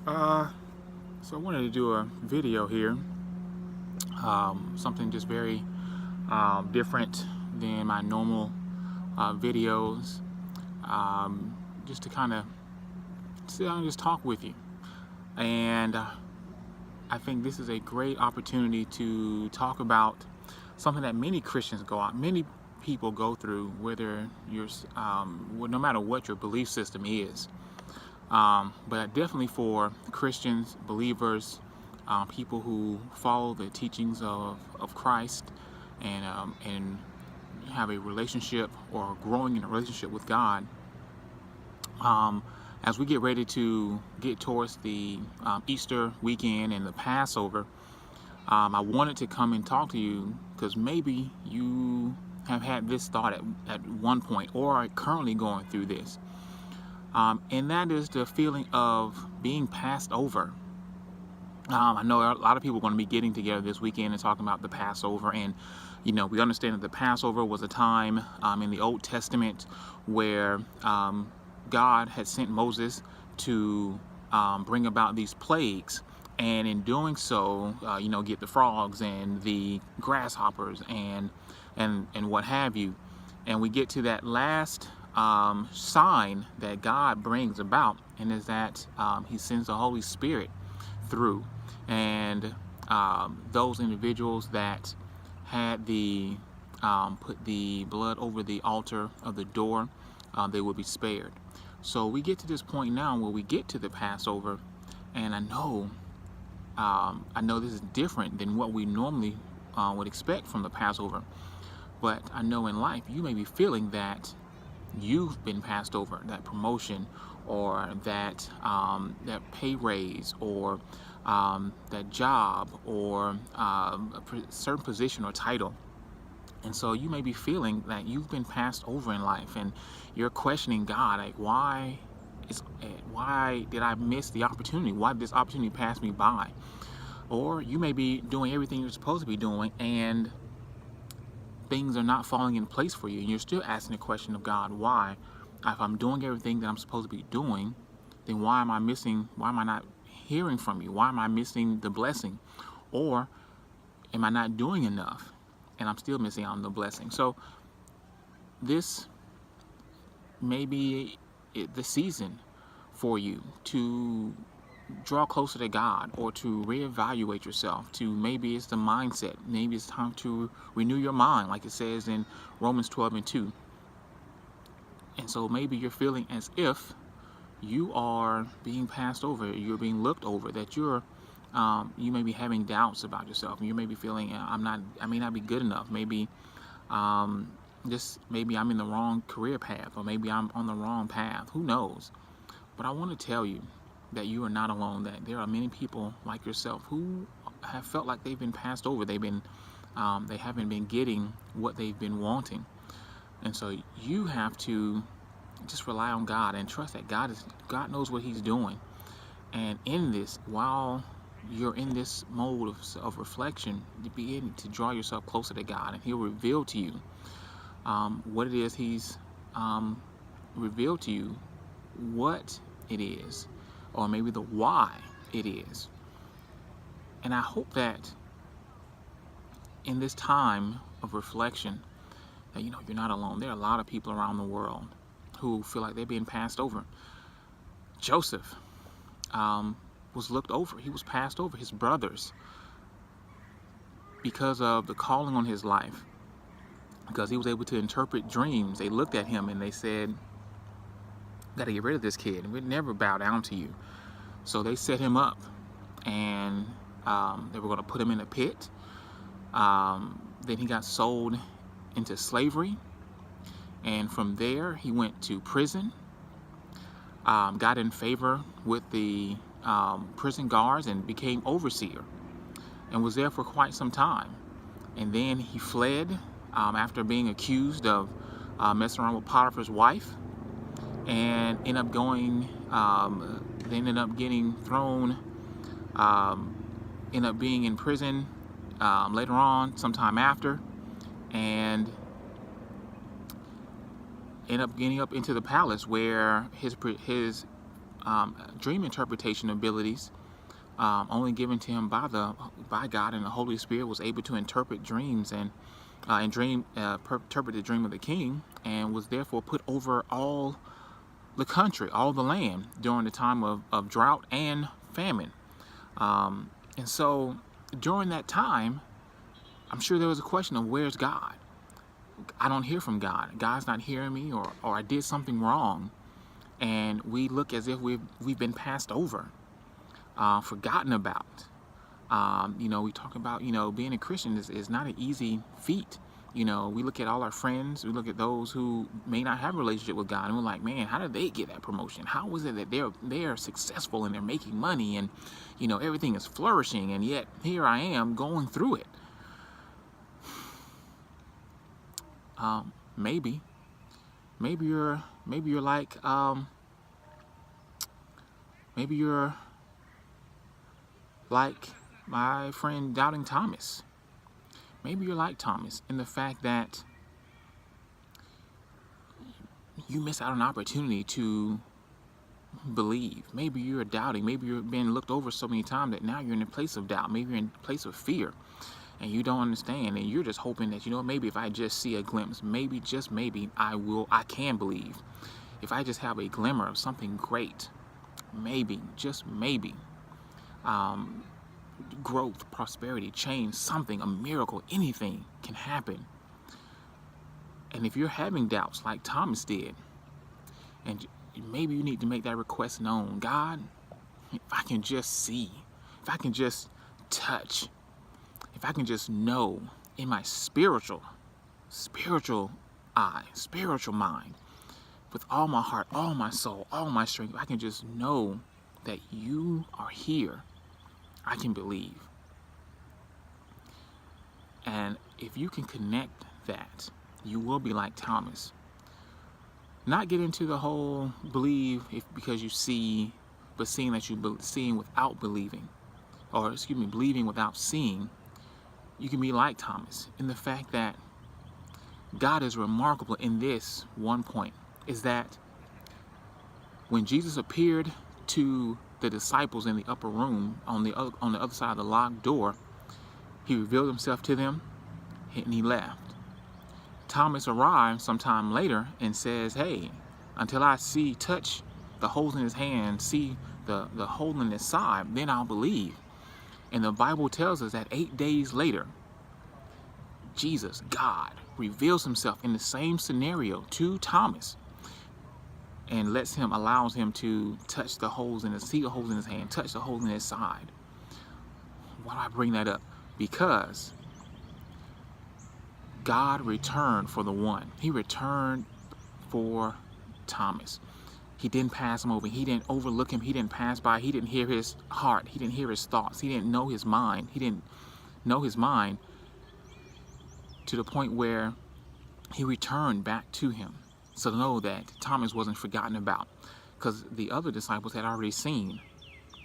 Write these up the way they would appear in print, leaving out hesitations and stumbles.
Uh, so I wanted to do a video here, something just very different than my normal videos, just to kind of sit down and just talk with you. And I think this is a great opportunity to talk about something that many Christians many people go through, whether no matter what your belief system is. But definitely for Christians, believers, people who follow the teachings of Christ and have a relationship or growing in a relationship with God. Um, as we get ready to get towards the Easter weekend and the Passover, I wanted to come and talk to you because maybe you have had this thought at one point or are currently going through this. And that is the feeling of being passed over. I know a lot of people are going to be getting together this weekend and talking about the Passover. And, we understand that the Passover was a time in the Old Testament where God had sent Moses to bring about these plagues. And in doing so, get the frogs and the grasshoppers and what have you. And we get to that last sign that God brings about, and is that He sends the Holy Spirit through. And those individuals that had put the blood over the altar of the door, they would be spared. So we get to this point now where we get to the Passover, and I know this is different than what we normally would expect from the Passover. But I know in life you may be feeling that you've been passed over, that promotion or that pay raise or that job or certain position or title. And so you may be feeling that you've been passed over in life, and you're questioning God, like, why did I miss the opportunity? Why did this opportunity pass me by? Or you may be doing everything you're supposed to be doing, and things are not falling in place for you, and you're still asking the question of God, why? If I'm doing everything that I'm supposed to be doing, then why am I not hearing from you? Why am I missing the blessing? Or am I not doing enough and I'm still missing out on the blessing? So this may be the season for you to draw closer to God, or to reevaluate yourself. Maybe it's the mindset. Maybe it's time to renew your mind, like it says in Romans 12:2. And so maybe you're feeling as if you are being passed over, you're being looked over, that you may be having doubts about yourself, and you may be feeling I may not be good enough. Maybe maybe I'm in the wrong career path, or maybe I'm on the wrong path. Who knows? But I want to tell you that you are not alone, that there are many people like yourself who have felt like they've been passed over. They haven't been getting what they've been wanting. And so you have to just rely on God and trust that God knows what He's doing. And in this, while you're in this mode of reflection, you begin to draw yourself closer to God, and He'll reveal to you what it is He's revealed to you, what it is, or maybe the why it is. And I hope that in this time of reflection, that you're not alone. There are a lot of people around the world who feel like they're being passed over. Joseph was looked over. He was passed over. His brothers, because of the calling on his life, because he was able to interpret dreams, they looked at him and they said, got to get rid of this kid, and we'd never bow down to you. So they set him up, and they were going to put him in a pit. Then he got sold into slavery, and from there he went to prison, got in favor with the prison guards and became overseer, and was there for quite some time. And then he fled after being accused of messing around with Potiphar's wife, and ended up getting thrown, ended up being in prison later on, sometime after, and ended up getting up into the palace, where his dream interpretation abilities, only given to him by God, and the Holy Spirit was able to interpret dreams and interpret the dream of the king, and was therefore put over all the country, all the land during the time of drought and famine. And so during that time, I'm sure there was a question of, where's God? I don't hear from God. God's not hearing me, or I did something wrong. And we look as if we've been passed over, forgotten about. We talk about, being a Christian is not an easy feat. We look at all our friends, we look at those who may not have a relationship with God, and we're like, man, how did they get that promotion? How is it that they're successful and they're making money and, everything is flourishing, and yet here I am going through it? Maybe you're like, maybe you're like my friend Doubting Thomas. Maybe you're like Thomas in the fact that you miss out on an opportunity to believe. Maybe you're doubting. Maybe you're being looked over so many times that now you're in a place of doubt. Maybe you're in a place of fear, and you don't understand, and you're just hoping that, maybe if I just see a glimpse, maybe, just maybe, I can believe. If I just have a glimmer of something great, maybe, just maybe, growth, prosperity, change, something, a miracle, anything can happen. And if you're having doubts like Thomas did, and maybe you need to make that request known, God, if I can just see, if I can just touch, if I can just know in my spiritual eye, spiritual mind, with all my heart, all my soul, all my strength, if I can just know that you are here, I can believe. And if you can connect that, you will be like Thomas. Not get into the whole believe because you see, but seeing that you seeing without believing, or believing without seeing. You can be like Thomas in the fact that God is remarkable in this one point, is that when Jesus appeared to the disciples in the upper room on the other side of the locked door, he revealed himself to them and he left. Thomas arrived sometime later and says, hey, until I touch the holes in his hand, see the hole in his side, then I'll believe. And the Bible tells us that 8 days later, Jesus, God, reveals himself in the same scenario to Thomas and allows him to touch the holes see the holes in his hand, touch the holes in his side. Why do I bring that up? Because God returned for the one. He returned for Thomas. He didn't pass him over. He didn't overlook him. He didn't pass by. He didn't hear his heart. He didn't hear his thoughts. He didn't know his mind. He didn't know his mind to the point where he returned back to him. So know that Thomas wasn't forgotten about, because the other disciples had already seen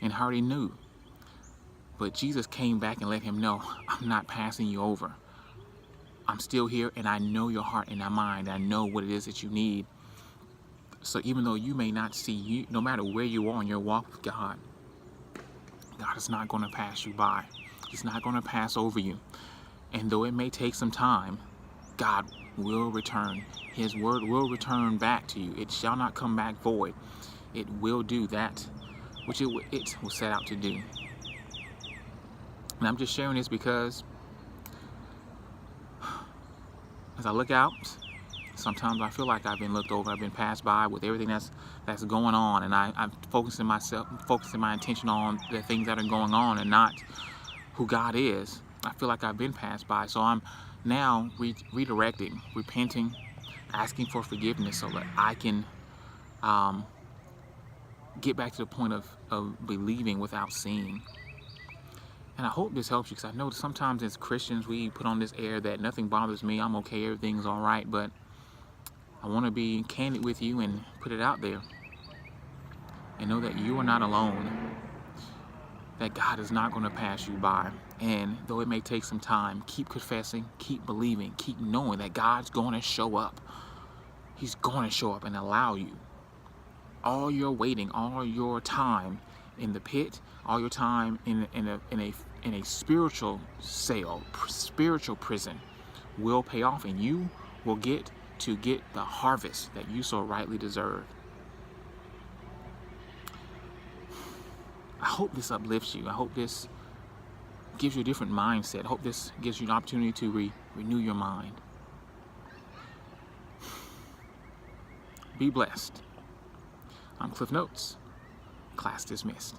and already knew. But Jesus came back and let him know, I'm not passing you over. I'm still here, and I know your heart and your mind. I know what it is that you need. So even though you may not see you, no matter where you are in your walk with God, God is not going to pass you by. He's not going to pass over you. And though it may take some time, God will return. His word will return back to you. It shall not come back void. It will do that which it was set out to do. And I'm just sharing this because as I look out, sometimes I feel like I've been looked over. I've been passed by with everything that's going on, and I'm focusing my attention on the things that are going on and not who God is. I feel like I've been passed by, so I'm now redirecting, repenting, asking for forgiveness so that I can get back to the point of believing without seeing. And I hope this helps you, because I know sometimes as Christians we put on this air that nothing bothers me, I'm okay, everything's all right, but I want to be candid with you and put it out there and know that you are not alone, that God is not going to pass you by. And though it may take some time, keep confessing, keep believing, keep knowing that God's going to show up. He's going to show up and allow you all your waiting, all your time in the pit, all your time in a spiritual spiritual prison will pay off, and you will get the harvest that you so rightly deserve. I hope this uplifts you. I hope this gives you a different mindset. I hope this gives you an opportunity to renew your mind. Be blessed. I'm Cliff Notes. Class dismissed.